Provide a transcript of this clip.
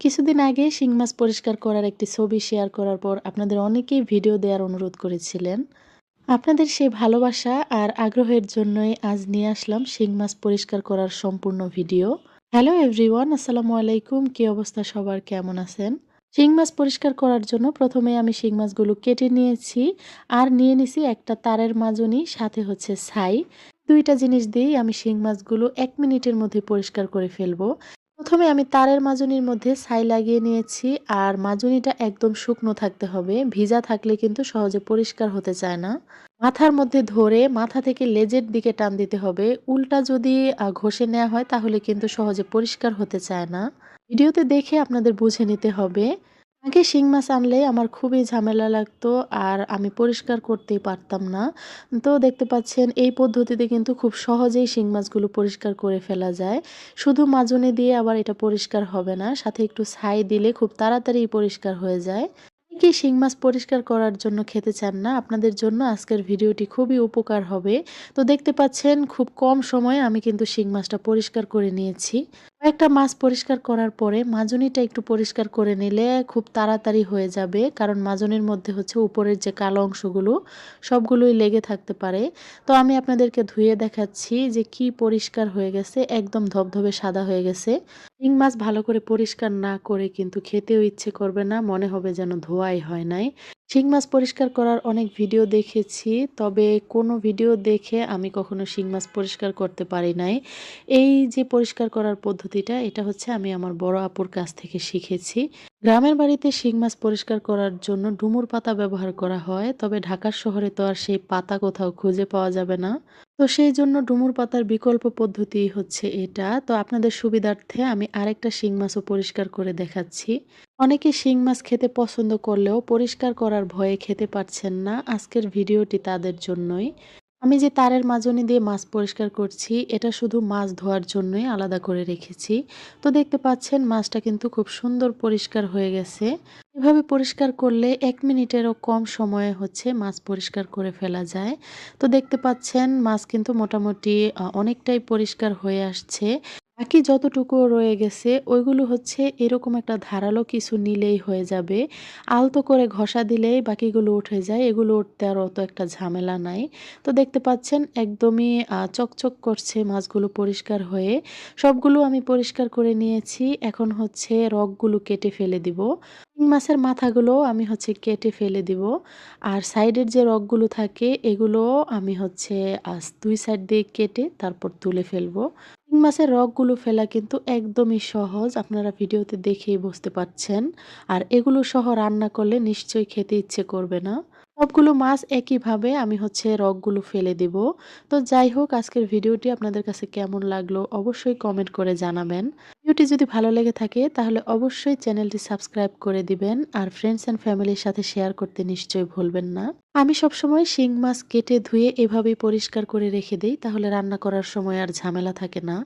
কিছুদিন আগে শিং মাছ পরিষ্কার করার একটি ছবি শেয়ার করার পর আপনাদের অনেকেই ভিডিও দেওয়ার অনুরোধ করেছিলেন। আপনাদের সেই ভালোবাসা আর আগ্রহের জন্যই আজ নিয়ে আসলাম শিং মাছ পরিষ্কার করার সম্পূর্ণ ভিডিও। হ্যালো এভরিওয়ান, আসসালামু আলাইকুম। কি অবস্থা সবার, কেমন আছেন? শিং মাছ পরিষ্কার করার জন্য প্রথমে আমি শিং মাছগুলো কেটে নিয়েছি আর নিয়ে নিছি একটা তারের মাজনি, সাথে হচ্ছে ছাই। দুইটা জিনিস দিয়েই আমি শিং মাছগুলো 1 মিনিটের মধ্যে পরিষ্কার করে ফেলবো। প্রথমে আমি তারের মাজনির মধ্যে ছাই লাগিয়ে নিয়েছি আর মাজনিটা একদম শুকনো থাকতে হবে, ভিজা থাকলে কিন্তু সহজে পরিষ্কার হতে চায় না। মাথার মধ্যে ধরে মাথা থেকে লেজের দিকে টান দিতে হবে। উল্টা যদি ঘষে নেওয়া হয় তাহলে কিন্তু সহজে পরিষ্কার হতে চায় না। ভিডিওতে দেখে আপনাদের বুঝে নিতে হবে। আগে শিং মাছ আনলে আমার খুবই ঝামেলা লাগতো আর আমি পরিষ্কার করতেই পারতাম না। তো দেখতে পাচ্ছেন এই পদ্ধতিতে কিন্তু খুব সহজেই শিং মাছগুলো পরিষ্কার করে ফেলা যায়। শুধু মাজনি দিয়ে আবার এটা পরিষ্কার হবে না, সাথে একটু ছাই দিলে খুব তাড়াতাড়ি পরিষ্কার হয়ে যায়। অনেকেই শিং মাছ পরিষ্কার করার জন্য খেতে চান না, আপনাদের জন্য আজকের ভিডিওটি খুবই উপকার হবে। তো দেখতে পাচ্ছেন খুব কম সময়ে আমি কিন্তু শিং মাছটা পরিষ্কার করে নিয়েছি। কয়েকটা মাছ পরিষ্কার করার পরে মাজনিটা একটু পরিষ্কার করে নিলে খুব তাড়াতাড়ি হয়ে যাবে, কারণ মাজনির মধ্যে হচ্ছে উপরের যে কালো অংশগুলো সবগুলোই লেগে থাকতে পারে। তো আমি আপনাদেরকে ধুয়ে দেখাচ্ছি যে কি পরিষ্কার হয়ে গেছে, একদম ধবধবে সাদা হয়ে গেছে। শিং মাছ ভালো করে পরিষ্কার না করে কিন্তু খেতেও ইচ্ছে করবে না, মনে হবে যেন ধোয়াই হয় নাই। শিং মাছ পরিষ্কার করার অনেক ভিডিও দেখেছি, তবে কোনো ভিডিও দেখে আমি কখনো শিং মাছ পরিষ্কার করতে পারি নাই। এই যে পরিষ্কার করার পদ্ধতিটা, এটা হচ্ছে আমি আমার বড় আপুর কাছ থেকে শিখেছি। গ্রামের বাড়িতে শিং মাছ পরিষ্কার করার জন্য ডুমুর পাতা ব্যবহার করা হয়, তবে ঢাকার শহরে তো আর সেই পাতা কোথাও খুঁজে পাওয়া যাবে না। তো সেই জন্য ডুমুর পাতার বিকল্প পদ্ধতি হচ্ছে এটা। তো আপনাদের সুবিধার্থে আমি আরেকটা শিং মাছও পরিষ্কার করে দেখাচ্ছি। অনেকে শিং মাছ খেতে পছন্দ করলেও পরিষ্কার করার ভয়ে খেতে পারছেন না, আজকের ভিডিওটি তাদের জন্যই। আমি যে তারের মাজনি দিয়ে মাছ পরিষ্কার করছি, এটা শুধু মাছ ধোয়ার জন্যই আলাদা করে রেখেছি। তো দেখতে পাচ্ছেন মাছটা কিন্তু খুব সুন্দর পরিষ্কার হয়ে গেছে। এভাবে পরিষ্কার করলে 1 মিনিটেরও কম সময়ে হচ্ছে মাছ পরিষ্কার করে ফেলা যায়। তো দেখতে পাচ্ছেন মাছ কিন্তু মোটামুটি অনেকটাই পরিষ্কার হয়ে আসছে। বাকি যতটুকু রয়ে গেছে ওইগুলো হচ্ছে এরকম একটা ধারালো কিছু নিলেই হয়ে যাবে। আলতো করে ঘষা দিলেই বাকিগুলো উঠে যায়। এগুলো উঠতে আর অত একটা ঝামেলা নাই। তো দেখতে পাচ্ছেন একদমই চকচক করছে মাছগুলো পরিষ্কার হয়ে। সবগুলো আমি পরিষ্কার করে নিয়েছি। এখন হচ্ছে রগগুলো কেটে ফেলে দিব। শিং মাছের মাথাগুলো আমি হচ্ছে কেটে ফেলে দিব। আর সাইডের যে রগগুলো থাকে এগুলোও আমি হচ্ছে ২ সাইড দিয়ে কেটে তারপর তুলে ফেলবো। শিং মাছের রগগুলো ফেলা কিন্তু একদমই সহজ, আপনারা ভিডিওতে দেখেই বুঝতে পারছেন। আর এগুলো সহ রান্না করলে নিশ্চয়ই খেতে ইচ্ছে করবে না। সবগুলো মাছ একইভাবে আমি হচ্ছে রগগুলো ফেলে দিব। তো যাই হোক, আজকের ভিডিওটি আপনাদের কাছে কেমন লাগলো অবশ্যই কমেন্ট করে জানাবেন। ভিডিওটি যদি ভালো লেগে থাকে তাহলে অবশ্যই চ্যানেলটি সাবস্ক্রাইব করে দিবেন আর ফ্রেন্ডস অ্যান্ড ফ্যামিলির সাথে শেয়ার করতে নিশ্চয়ই ভুলবেন না। আমি সবসময় শিং মাছ কেটে ধুয়ে এভাবেই পরিষ্কার করে রেখে দেই, তাহলে রান্না করার সময় আর ঝামেলা থাকে না।